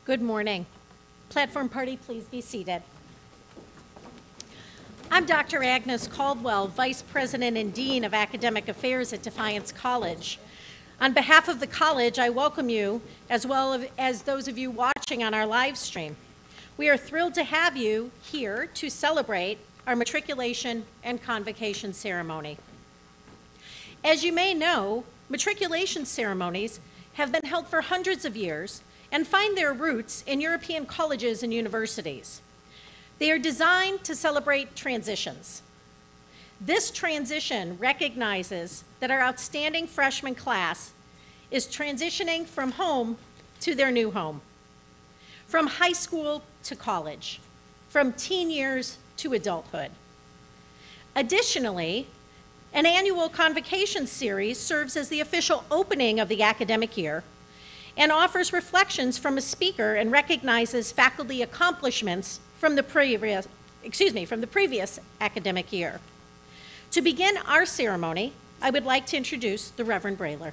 Good morning. Platform party, please be seated. I'm Dr. Agnes Caldwell, Vice President and Dean of Academic Affairs at Defiance College. On behalf of the college, I welcome you, as well as those of you watching on our live stream. We are thrilled to have you here to celebrate our Matriculation and Convocation ceremony. As you may know, matriculation ceremonies have been held for hundreds of years and find their roots in European colleges and universities. They are designed to celebrate transitions. This transition recognizes that our outstanding freshman class is transitioning from home to their new home, from high school to college, from teen years to adulthood. Additionally, an annual convocation series serves as the official opening of the academic year and offers reflections from a speaker and recognizes faculty accomplishments from the previous academic year. To begin our ceremony, I would like to introduce the Reverend Brailer.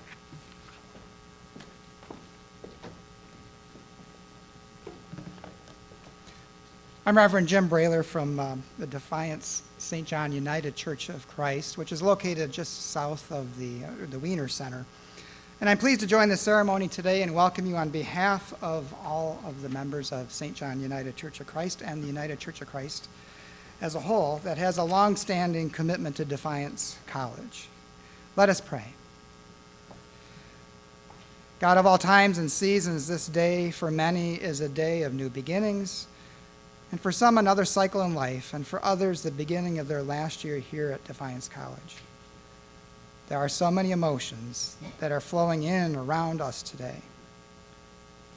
I'm Reverend Jim Brailer from the Defiance St. John United Church of Christ, which is located just south of the Wiener Center. And I'm pleased to join the ceremony today and welcome you on behalf of all of the members of St. John United Church of Christ and the United Church of Christ as a whole that has a long-standing commitment to Defiance College. Let us pray. God of all times and seasons, this day for many is a day of new beginnings, and for some another cycle in life, and for others the beginning of their last year here at Defiance College. There are so many emotions that are flowing in around us today.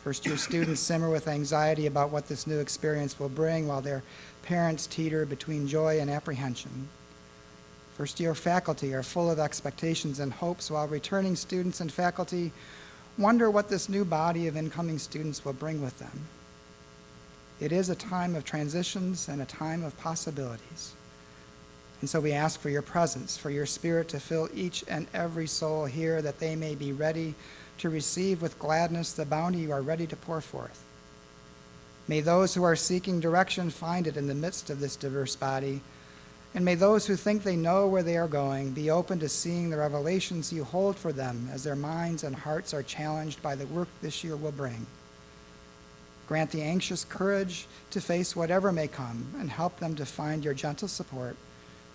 First-year students simmer with anxiety about what this new experience will bring, while their parents teeter between joy and apprehension. First-year faculty are full of expectations and hopes, while returning students and faculty wonder what this new body of incoming students will bring with them. It is a time of transitions and a time of possibilities. And so we ask for your presence, for your Spirit to fill each and every soul here, that they may be ready to receive with gladness the bounty you are ready to pour forth. May those who are seeking direction find it in the midst of this diverse body, and may those who think they know where they are going be open to seeing the revelations you hold for them as their minds and hearts are challenged by the work this year will bring. Grant the anxious courage to face whatever may come, and help them to find your gentle support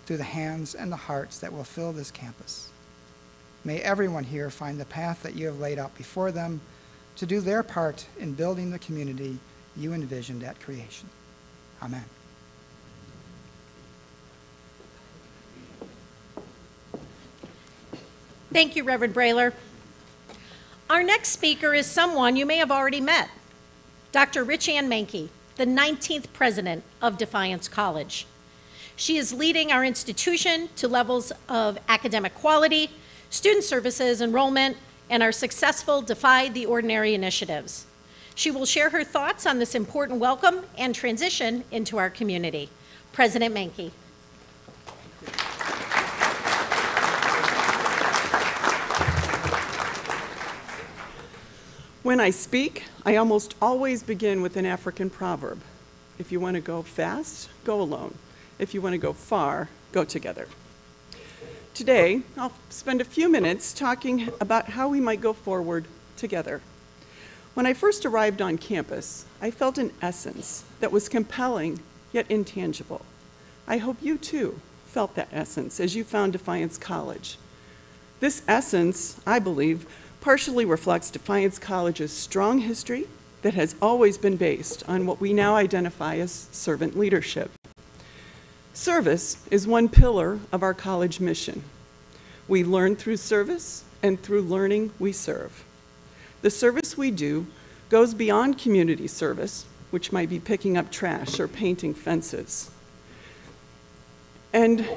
through the hands and the hearts that will fill this campus. May everyone here find the path that you have laid out before them to do their part in building the community you envisioned at creation. Amen. Thank you, Reverend Brailer. Our next speaker is someone you may have already met, Dr. Rich-Ann Mankey, the 19th president of Defiance College. She is leading our institution to levels of academic quality, student services enrollment, and our successful Defy the Ordinary initiatives. She will share her thoughts on this important welcome and transition into our community. President Mankey. When I speak, I almost always begin with an African proverb. If you want to go fast, go alone. If you want to go far, go together. Today, I'll spend a few minutes talking about how we might go forward together. When I first arrived on campus, I felt an essence that was compelling yet intangible. I hope you too felt that essence as you found Defiance College. This essence, I believe, partially reflects Defiance College's strong history that has always been based on what we now identify as servant leadership. Service is one pillar of our college mission. We learn through service, and through learning, we serve. The service we do goes beyond community service, which might be picking up trash or painting fences. And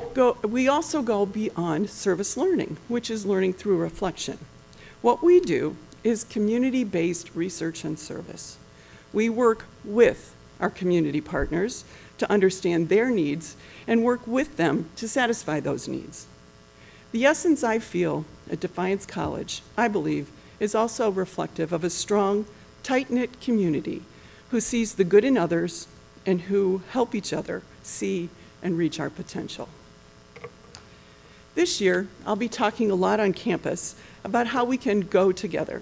we also go beyond service learning, which is learning through reflection. What we do is community-based research and service. We work with our community partners to understand their needs and work with them to satisfy those needs. The essence I feel at Defiance College, I believe, is also reflective of a strong, tight-knit community who sees the good in others, and who help each other see and reach our potential. This year, I'll be talking a lot on campus about how we can go together.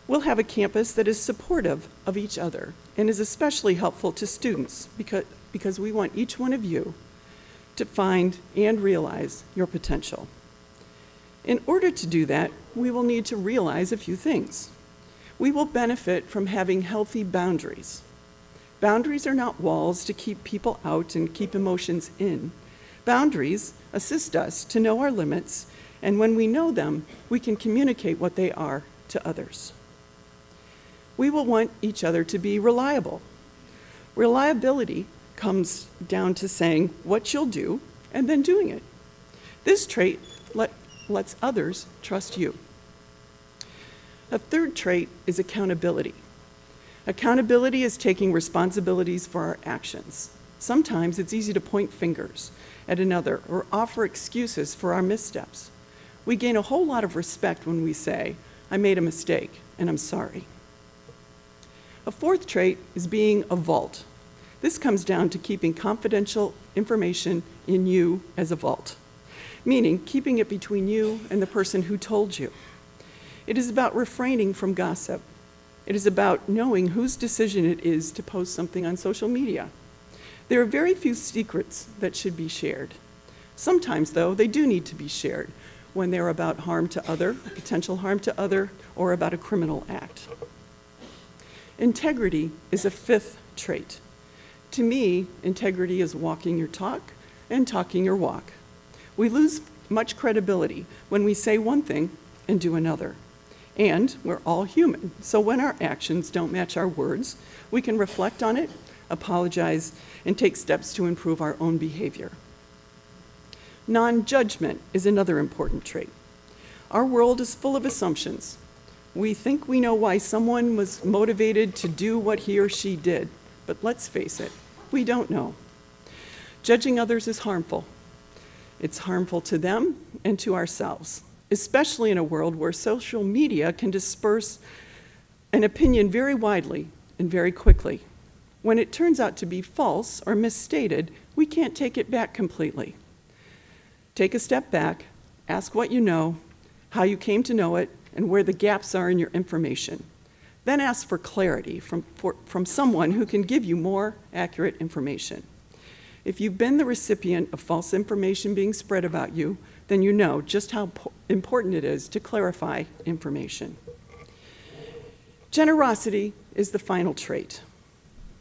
We'll have a campus that is supportive of each other and is especially helpful to students because we want each one of you to find and realize your potential. In order to do that, we will need to realize a few things. We will benefit from having healthy boundaries. Boundaries are not walls to keep people out and keep emotions in. Boundaries assist us to know our limits, and when we know them, we can communicate what they are to others. We will want each other to be reliable. Reliability comes down to saying what you'll do and then doing it. This trait lets others trust you. A third trait is accountability. Accountability is taking responsibilities for our actions. Sometimes it's easy to point fingers at another or offer excuses for our missteps. We gain a whole lot of respect when we say, "I made a mistake and I'm sorry." A fourth trait is being a vault. This comes down to keeping confidential information in you as a vault, meaning keeping it between you and the person who told you. It is about refraining from gossip. It is about knowing whose decision it is to post something on social media. There are very few secrets that should be shared. Sometimes, though, they do need to be shared when they're about harm to other, potential harm to other, or about a criminal act. Integrity is a fifth trait. To me, integrity is walking your talk and talking your walk. We lose much credibility when we say one thing and do another. And we're all human, so when our actions don't match our words, we can reflect on it, apologize, and take steps to improve our own behavior. Non-judgment is another important trait. Our world is full of assumptions. We think we know why someone was motivated to do what he or she did, but let's face it, we don't know. Judging others is harmful. It's harmful to them and to ourselves, especially in a world where social media can disperse an opinion very widely and very quickly. When it turns out to be false or misstated, we can't take it back completely. Take a step back, ask what you know, how you came to know it, and where the gaps are in your information. Then ask for clarity from someone who can give you more accurate information. If you've been the recipient of false information being spread about you, then you know just how important it is to clarify information. Generosity is the final trait.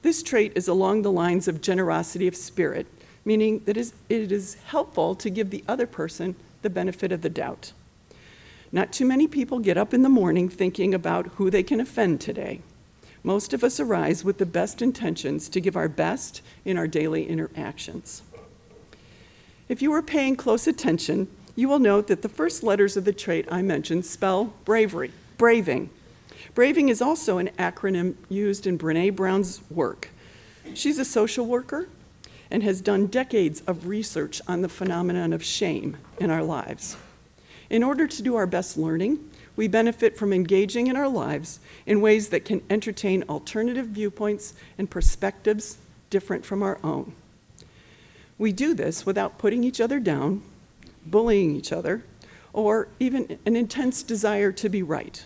This trait is along the lines of generosity of spirit, meaning that it is helpful to give the other person the benefit of the doubt. Not too many people get up in the morning thinking about who they can offend today. Most of us arise with the best intentions to give our best in our daily interactions. If you were paying close attention, you will note that the first letters of the trait I mentioned spell bravery, braving. Braving is also an acronym used in Brené Brown's work. She's a social worker and has done decades of research on the phenomenon of shame in our lives. In order to do our best learning, we benefit from engaging in our lives in ways that can entertain alternative viewpoints and perspectives different from our own. We do this without putting each other down, bullying each other, or even an intense desire to be right.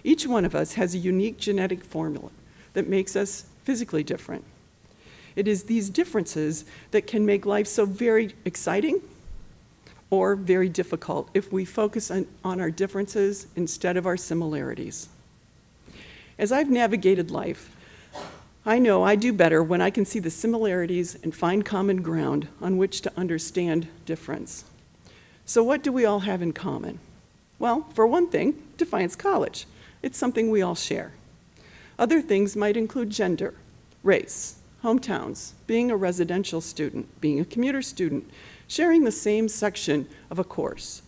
Each one of us has a unique genetic formula that makes us physically different. It is these differences that can make life so very exciting or very difficult if we focus on our differences instead of our similarities. As I've navigated life, I know I do better when I can see the similarities and find common ground on which to understand difference. So what do we all have in common? Well, for one thing, Defiance College. It's something we all share. Other things might include gender, race, hometowns, being a residential student, being a commuter student, sharing the same section of a course,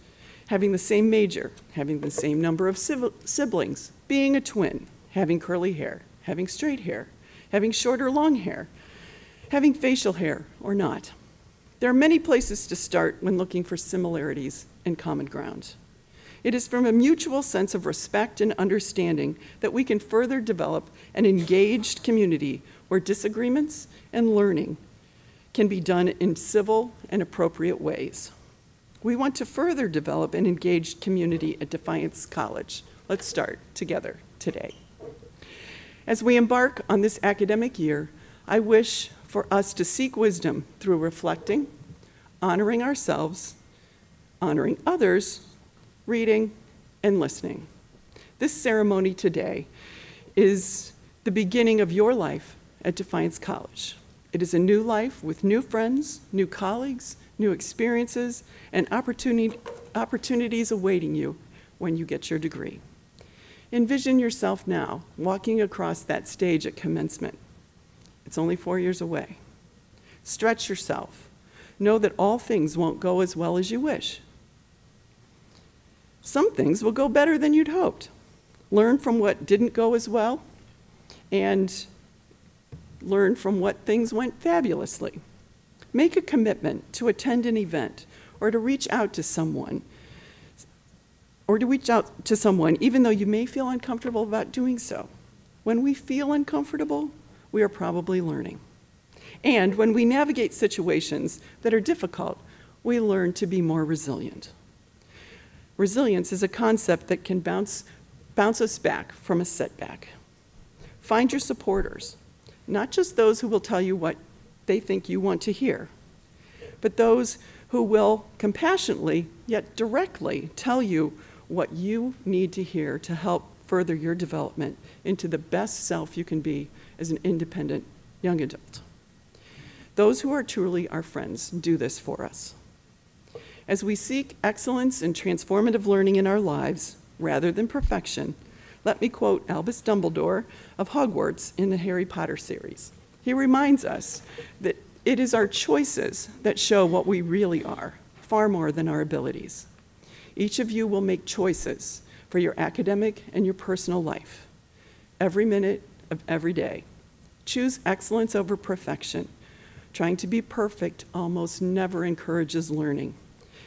having the same major, having the same number of siblings, being a twin, having curly hair, having straight hair, having short or long hair, having facial hair or not. There are many places to start when looking for similarities and common ground. It is from a mutual sense of respect and understanding that we can further develop an engaged community where disagreements and learning can be done in civil and appropriate ways. We want to further develop an engaged community at Defiance College. Let's start together today. As we embark on this academic year, I wish for us to seek wisdom through reflecting, honoring ourselves, honoring others, reading, and listening. This ceremony today is the beginning of your life at Defiance College. It is a new life with new friends, new colleagues, new experiences, and opportunities awaiting you when you get your degree. Envision yourself now walking across that stage at commencement. It's only 4 years away. Stretch yourself. Know that all things won't go as well as you wish. Some things will go better than you'd hoped. Learn from what didn't go as well, and learn from what things went fabulously. Make a commitment to attend an event or to reach out to someone, even though you may feel uncomfortable about doing so. When we feel uncomfortable, we are probably learning. And when we navigate situations that are difficult, we learn to be more resilient. Resilience is a concept that can bounce us back from a setback. Find your supporters, not just those who will tell you what they think you want to hear, but those who will compassionately yet directly tell you what you need to hear to help further your development into the best self you can be as an independent young adult. Those who are truly our friends do this for us. As we seek excellence and transformative learning in our lives, rather than perfection, let me quote Albus Dumbledore of Hogwarts in the Harry Potter series. He reminds us that it is our choices that show what we really are, far more than our abilities. Each of you will make choices for your academic and your personal life, every minute of every day. Choose excellence over perfection. Trying to be perfect almost never encourages learning.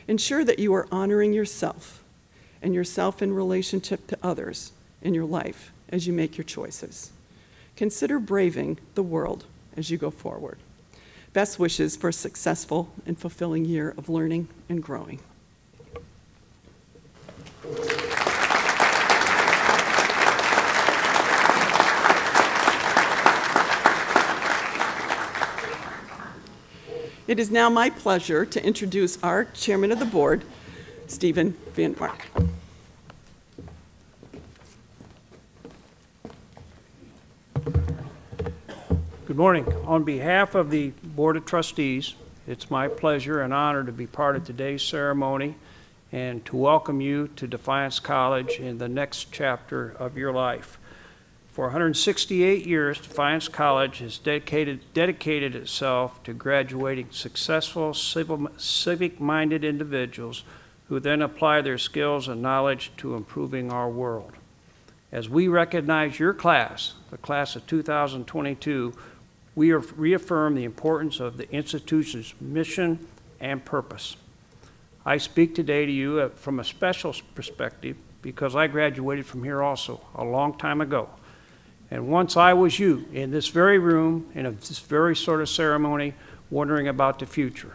Ensure that you are honoring yourself and yourself in relationship to others in your life as you make your choices. Consider braving the world as you go forward. Best wishes for a successful and fulfilling year of learning and growing. It is now my pleasure to introduce our chairman of the board, Stephen Van Mark. Good morning. On behalf of the Board of Trustees, it's my pleasure and honor to be part of today's ceremony and to welcome you to Defiance College in the next chapter of your life. For 168 years, Defiance College has dedicated itself to graduating successful civic-minded individuals who then apply their skills and knowledge to improving our world. As we recognize your class, the class of 2022, we reaffirm the importance of the institution's mission and purpose. I speak today to you from a special perspective because I graduated from here also a long time ago. And once I was you in this very room, in this very sort of ceremony, wondering about the future.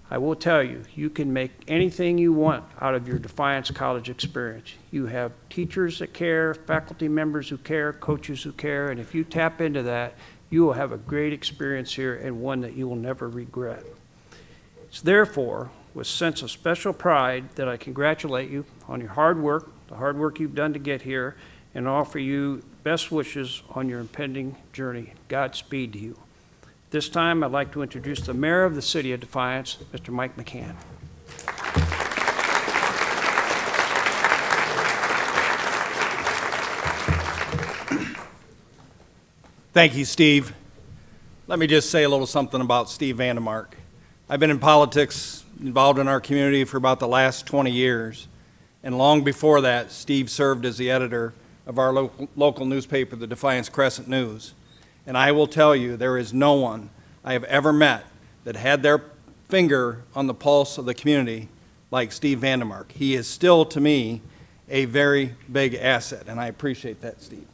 I will tell you, you can make anything you want out of your Defiance College experience. You have teachers that care, faculty members who care, coaches who care, and if you tap into that, you will have a great experience here and one that you will never regret. It's therefore with a sense of special pride that I congratulate you on your hard work, the hard work you've done to get here, and offer you best wishes on your impending journey. Godspeed to you. This time, I'd like to introduce the mayor of the city of Defiance, Mr. Mike McCann. Thank you, Steve. Let me just say a little something about Steve Vandemark. I've been in politics, involved in our community for about the last 20 years. And long before that, Steve served as the editor of our local newspaper, the Defiance Crescent News. And I will tell you, there is no one I have ever met that had their finger on the pulse of the community like Steve Vandemark. He is still, to me, a very big asset, and I appreciate that, Steve.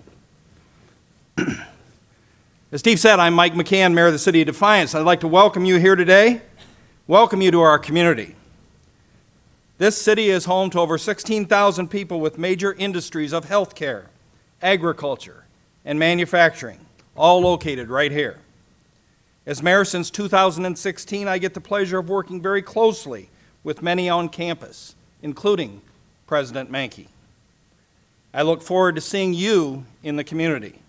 As Steve said, I'm Mike McCann, Mayor of the City of Defiance. I'd like to welcome you here today, welcome you to our community. This city is home to over 16,000 people with major industries of healthcare, agriculture, and manufacturing, all located right here. As mayor since 2016, I get the pleasure of working very closely with many on campus, including President Mankey. I look forward to seeing you in the community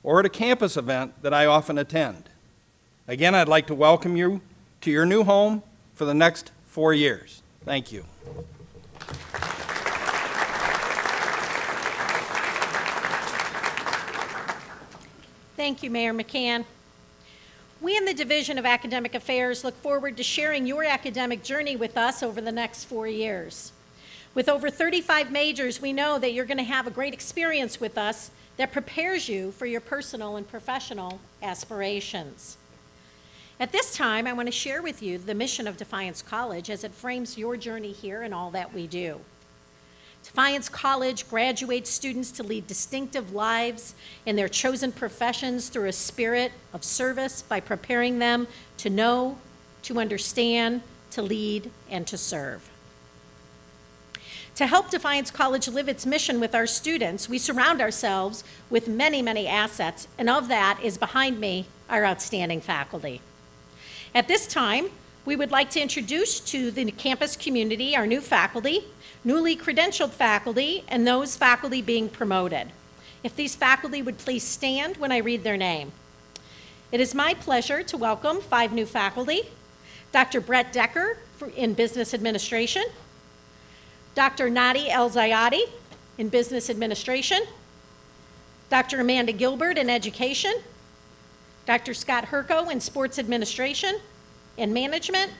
or at a campus event that I often attend. Again, I'd like to welcome you to your new home for the next 4 years. Thank you. Thank you, Mayor McCann. We in the Division of Academic Affairs look forward to sharing your academic journey with us over the next 4 years. With over 35 majors, we know that you're going to have a great experience with us that prepares you for your personal and professional aspirations. At this time, I want to share with you the mission of Defiance College as it frames your journey here and all that we do. Defiance College graduates students to lead distinctive lives in their chosen professions through a spirit of service by preparing them to know, to understand, to lead, and to serve. To help Defiance College live its mission with our students, we surround ourselves with many, many assets, and of that is behind me our outstanding faculty. At this time, we would like to introduce to the campus community our new faculty, newly credentialed faculty, and those faculty being promoted. If these faculty would please stand when I read their name. It is my pleasure to welcome 5 new faculty: Dr. Brett Decker in Business Administration, Dr. Nadi El-Zayadi in Business Administration, Dr. Amanda Gilbert in Education, Dr. Scott Herco in Sports Administration and Management,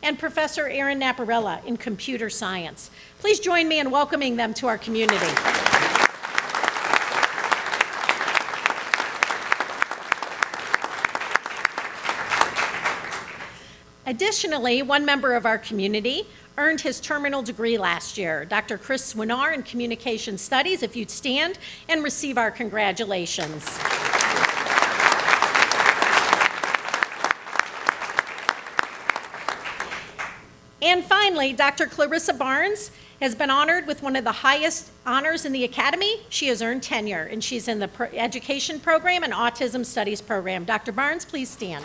and Professor Aaron Naparella in Computer Science. Please join me in welcoming them to our community. Additionally, one member of our community earned his terminal degree last year, Dr. Chris Swinar in Communication Studies. If you'd stand and receive our congratulations. And finally, Dr. Clarissa Barnes has been honored with one of the highest honors in the academy. She has earned tenure, and she's in the education program and autism studies program. Dr. Barnes, please stand.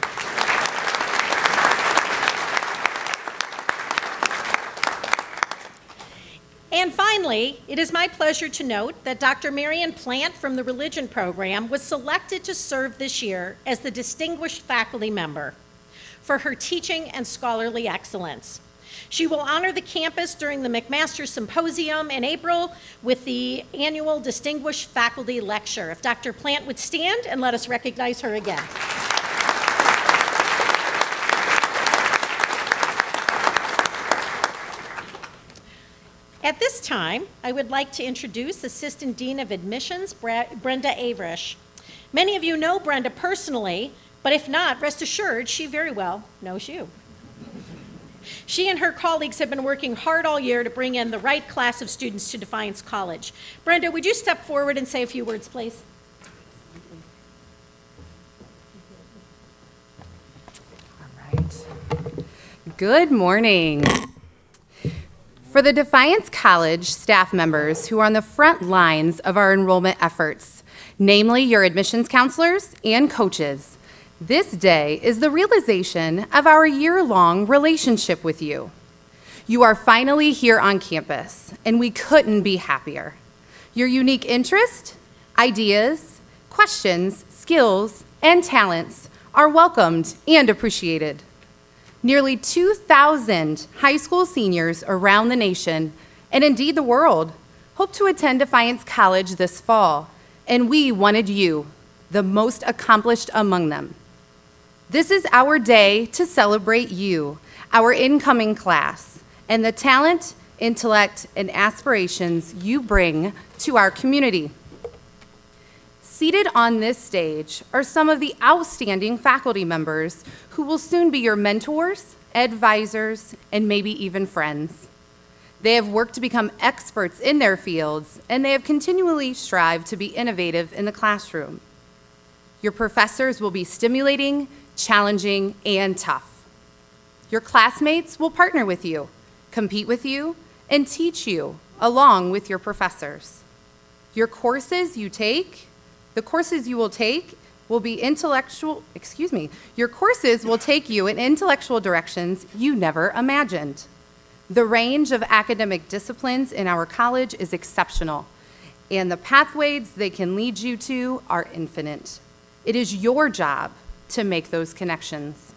And finally, it is my pleasure to note that Dr. Marian Plant from the religion program was selected to serve this year as the distinguished faculty member for her teaching and scholarly excellence. She will honor the campus during the McMaster Symposium in April with the annual Distinguished Faculty Lecture. If Dr. Plant would stand and let us recognize her again. At this time, I would like to introduce Assistant Dean of Admissions, Brenda Averish. Many of you know Brenda personally, but if not, rest assured, she very well knows you. She and her colleagues have been working hard all year to bring in the right class of students to Defiance College. Brenda, would you step forward and say a few words, please? All right. Good morning. For the Defiance College staff members who are on the front lines of our enrollment efforts, namely your admissions counselors and coaches, this day is the realization of our year-long relationship with you. You are finally here on campus, and we couldn't be happier. Your unique interests, ideas, questions, skills, and talents are welcomed and appreciated. Nearly 2,000 high school seniors around the nation, and indeed the world, hope to attend Defiance College this fall, and we wanted you, the most accomplished among them. This is our day to celebrate you, our incoming class, and the talent, intellect, and aspirations you bring to our community. Seated on this stage are some of the outstanding faculty members who will soon be your mentors, advisors, and maybe even friends. They have worked to become experts in their fields, and they have continually strived to be innovative in the classroom. Your professors will be stimulating, challenging, and tough. Your classmates will partner with you, compete with you, and teach you along with your professors. The courses you will take will be your courses will take you in intellectual directions you never imagined. The range of academic disciplines in our college is exceptional, and the pathways they can lead you to are infinite. It is your job to make those connections.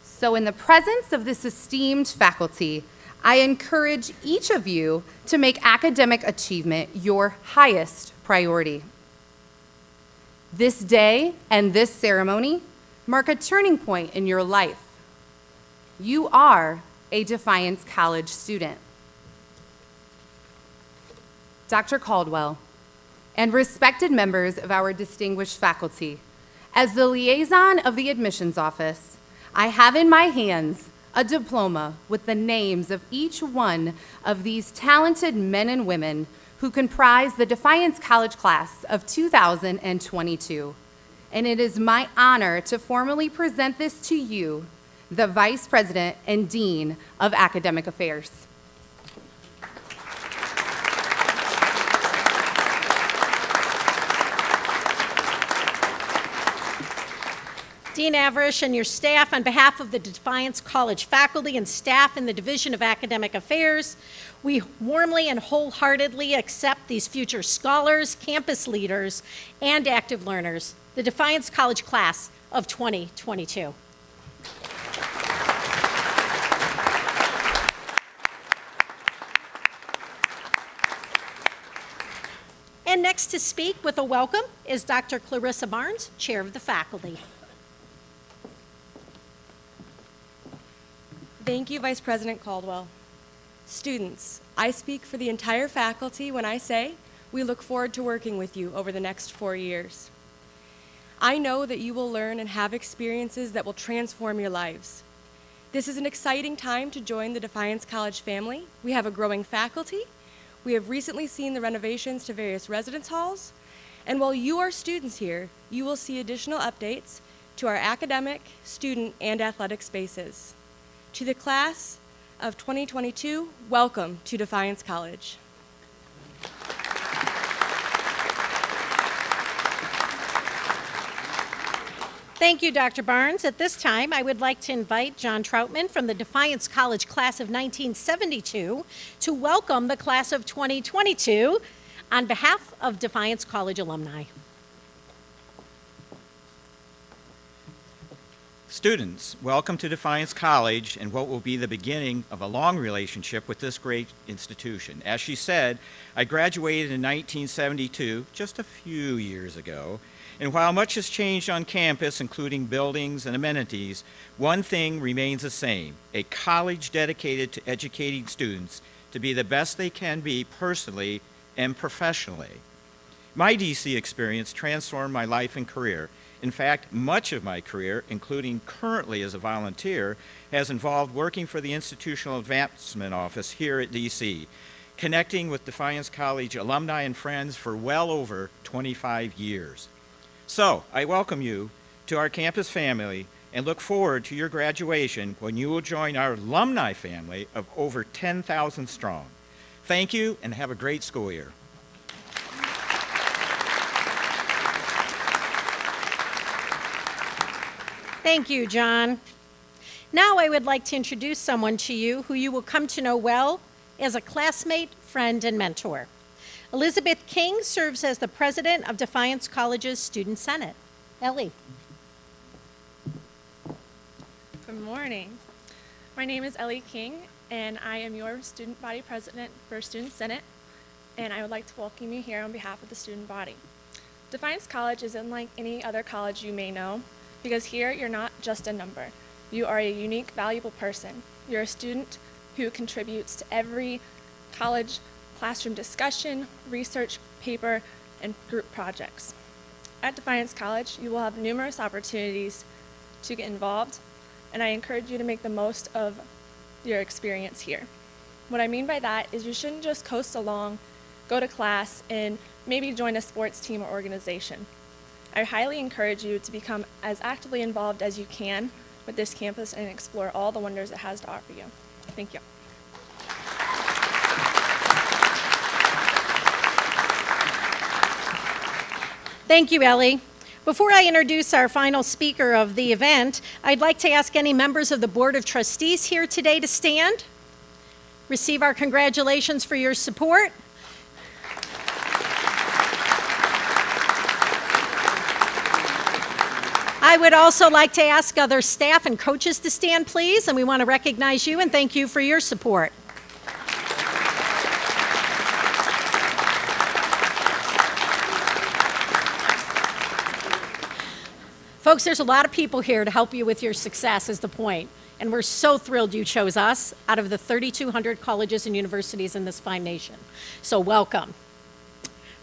So in the presence of this esteemed faculty, I encourage each of you to make academic achievement your highest priority. This day and this ceremony mark a turning point in your life. You are a Defiance College student. Dr. Caldwell, and respected members of our distinguished faculty, as the liaison of the admissions office, I have in my hands a diploma with the names of each one of these talented men and women who comprise the Defiance College class of 2022. And it is my honor to formally present this to you, the Vice President and Dean of Academic Affairs. Dean Averish and your staff, on behalf of the Defiance College faculty and staff in the Division of Academic Affairs, we warmly and wholeheartedly accept these future scholars, campus leaders, and active learners, the Defiance College class of 2022. And next to speak with a welcome is Dr. Clarissa Barnes, Chair of the Faculty. Thank you, Vice President Caldwell. Students, I speak for the entire faculty when I say we look forward to working with you over the next 4 years. I know that you will learn and have experiences that will transform your lives. This is an exciting time to join the Defiance College family. We have a growing faculty. We have recently seen the renovations to various residence halls. And while you are students here, you will see additional updates to our academic, student, and athletic spaces. To the class of 2022, welcome to Defiance College. Thank you, Dr. Barnes. At this time, I would like to invite John Troutman from the Defiance College class of 1972 to welcome the class of 2022 on behalf of Defiance College alumni. Students, welcome to Defiance College and what will be the beginning of a long relationship with this great institution. As she said, I graduated in 1972, just a few years ago, and while much has changed on campus, including buildings and amenities, one thing remains the same: a college dedicated to educating students to be the best they can be personally and professionally. My DC experience transformed my life and career. In fact, much of my career, including currently as a volunteer, has involved working for the Institutional Advancement Office here at DC, connecting with Defiance College alumni and friends for well over 25 years. So, I welcome you to our campus family and look forward to your graduation when you will join our alumni family of over 10,000 strong. Thank you and have a great school year. Thank you, John. Now I would like to introduce someone to you who you will come to know well as a classmate, friend, and mentor. Elizabeth King serves as the president of Defiance College's Student Senate. Ellie. Good morning. My name is Ellie King, and I am your student body president for Student Senate, and I would like to welcome you here on behalf of the student body. Defiance College is unlike any other college you may know, because here you're not just a number. You are a unique, valuable person. You're a student who contributes to every college classroom discussion, research paper, and group projects. At Defiance College, you will have numerous opportunities to get involved, and I encourage you to make the most of your experience here. What I mean by that is you shouldn't just coast along, go to class, and maybe join a sports team or organization. I highly encourage you to become as actively involved as you can with this campus and explore all the wonders it has to offer you. Thank you. Thank you, Ellie. Before I introduce our final speaker of the event, I'd like to ask any members of the Board of Trustees here today to stand. Receive our congratulations for your support. I would also like to ask other staff and coaches to stand, please, and we want to recognize you and thank you for your support. Folks, there's a lot of people here to help you with your success is the point, and we're so thrilled you chose us out of the 3,200 colleges and universities in this fine nation. So welcome.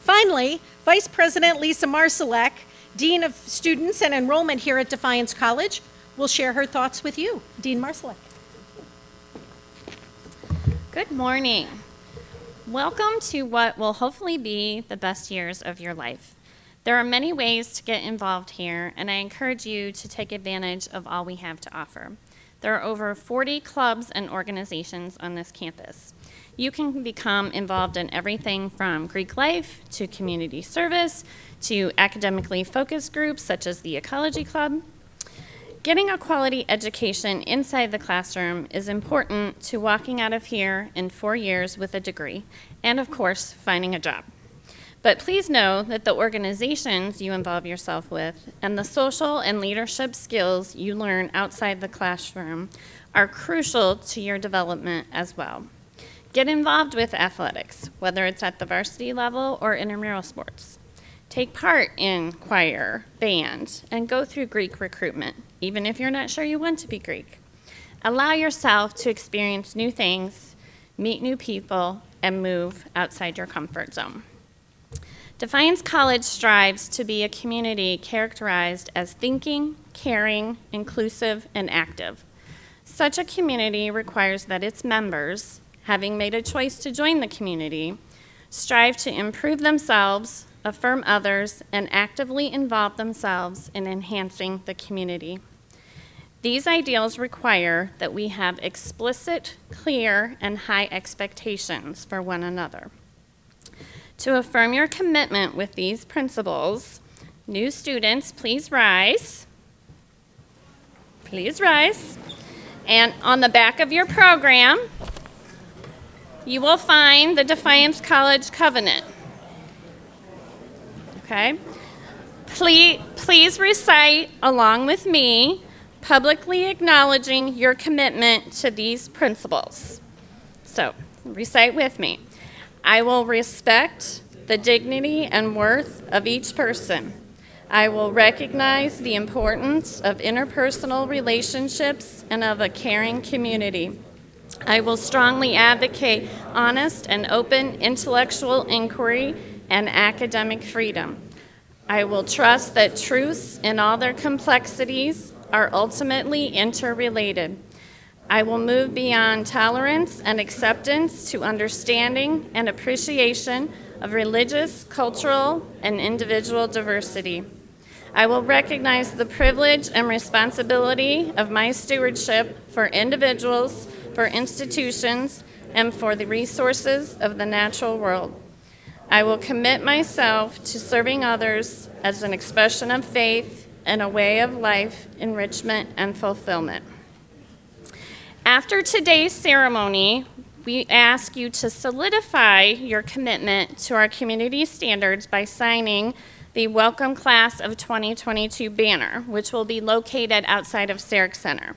Finally, Vice President Lisa Marsalek, Dean of Students and Enrollment here at Defiance College, will share her thoughts with you. Dean Marsalek. Good morning. Welcome to what will hopefully be the best years of your life. There are many ways to get involved here, and I encourage you to take advantage of all we have to offer. There are over 40 clubs and organizations on this campus. You can become involved in everything from Greek life to community service to academically focused groups such as the Ecology Club. Getting a quality education inside the classroom is important to walking out of here in 4 years with a degree and, of course, finding a job. But please know that the organizations you involve yourself with and the social and leadership skills you learn outside the classroom are crucial to your development as well. Get involved with athletics, whether it's at the varsity level or intramural sports. Take part in choir, band, and go through Greek recruitment, even if you're not sure you want to be Greek. Allow yourself to experience new things, meet new people, and move outside your comfort zone. Defiance College strives to be a community characterized as thinking, caring, inclusive, and active. Such a community requires that its members, having made a choice to join the community, strive to improve themselves, affirm others, and actively involve themselves in enhancing the community. These ideals require that we have explicit, clear, and high expectations for one another. To affirm your commitment with these principles, new students, please rise. Please rise. And on the back of your program, you will find the Defiance College Covenant. Okay? Please recite along with me, publicly acknowledging your commitment to these principles. So, recite with me. I will respect the dignity and worth of each person. I will recognize the importance of interpersonal relationships and of a caring community. I will strongly advocate honest and open intellectual inquiry and academic freedom. I will trust that truths in all their complexities are ultimately interrelated. I will move beyond tolerance and acceptance to understanding and appreciation of religious, cultural, and individual diversity. I will recognize the privilege and responsibility of my stewardship for individuals, for institutions, and for the resources of the natural world. I will commit myself to serving others as an expression of faith and a way of life, enrichment, and fulfillment. After today's ceremony, we ask you to solidify your commitment to our community standards by signing the Welcome Class of 2022 banner, which will be located outside of Sarek Center.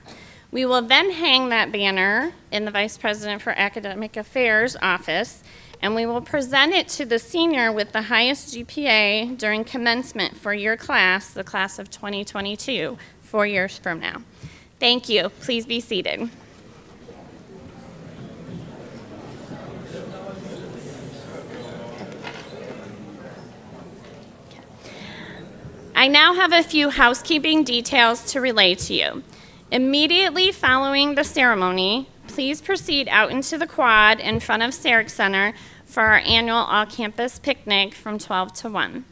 We will then hang that banner in the Vice President for Academic Affairs office, and we will present it to the senior with the highest GPA during commencement for your class, the class of 2022, 4 years from now. Thank you. Please be seated. I now have a few housekeeping details to relay to you. Immediately following the ceremony, please proceed out into the quad in front of Sarek Center for our annual all-campus picnic from 12 to 1.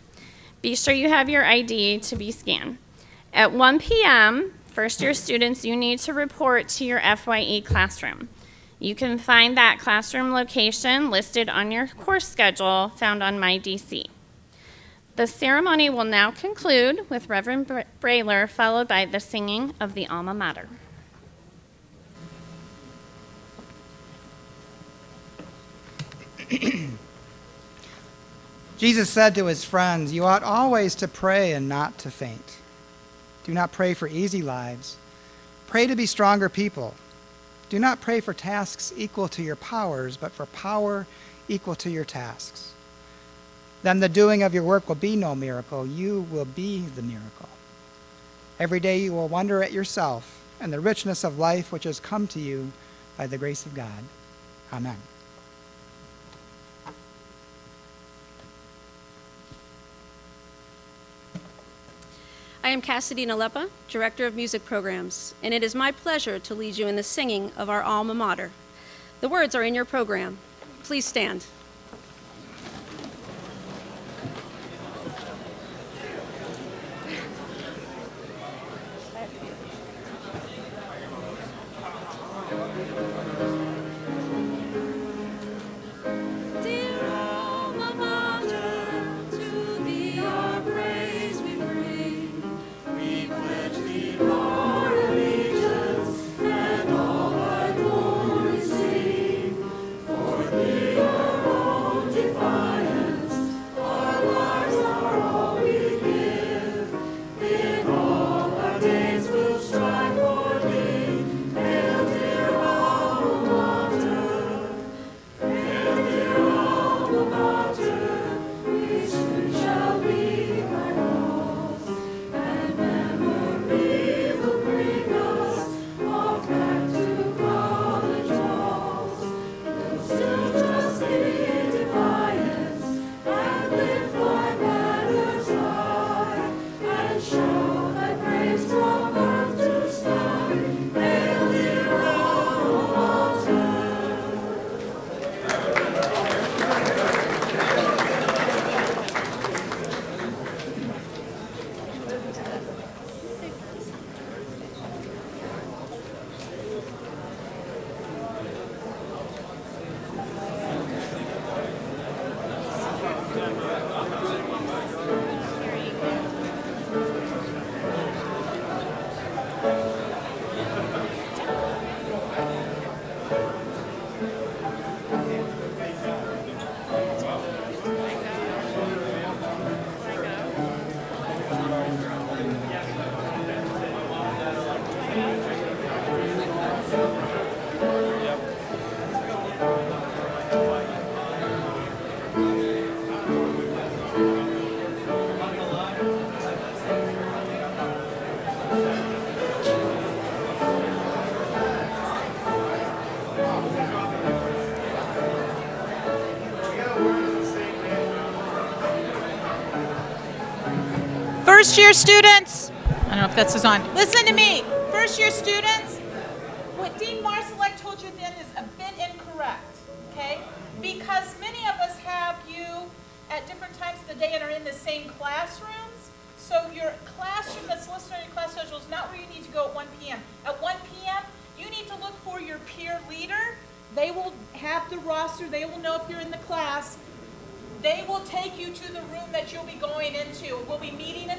Be sure you have your ID to be scanned. At 1 p.m., first-year students, you need to report to your FYE classroom. You can find that classroom location listed on your course schedule found on MyDC. The ceremony will now conclude with Reverend Brayler, followed by the singing of the Alma Mater. Jesus said to his friends, "You ought always to pray and not to faint." Do not pray for easy lives. Pray to be stronger people. Do not pray for tasks equal to your powers, but for power equal to your tasks. Then the doing of your work will be no miracle. You will be the miracle. Every day you will wonder at yourself and the richness of life which has come to you by the grace of God. Amen. I am Cassidy Nalepa, Director of Music Programs, and it is my pleasure to lead you in the singing of our alma mater. The words are in your program. Please stand. First year students, I don't know if this is on. Listen to me. First year students, what Dean Marsalek told you then is a bit incorrect, okay? Because many of us have you at different times of the day and are in the same classrooms. So your classroom that's listed on your class schedule is not where you need to go at 1 p.m. At 1 p.m., you need to look for your peer leader. They will have the roster. They will know if you're in the class. They will take you to the room that you'll be going into. We'll be meeting in the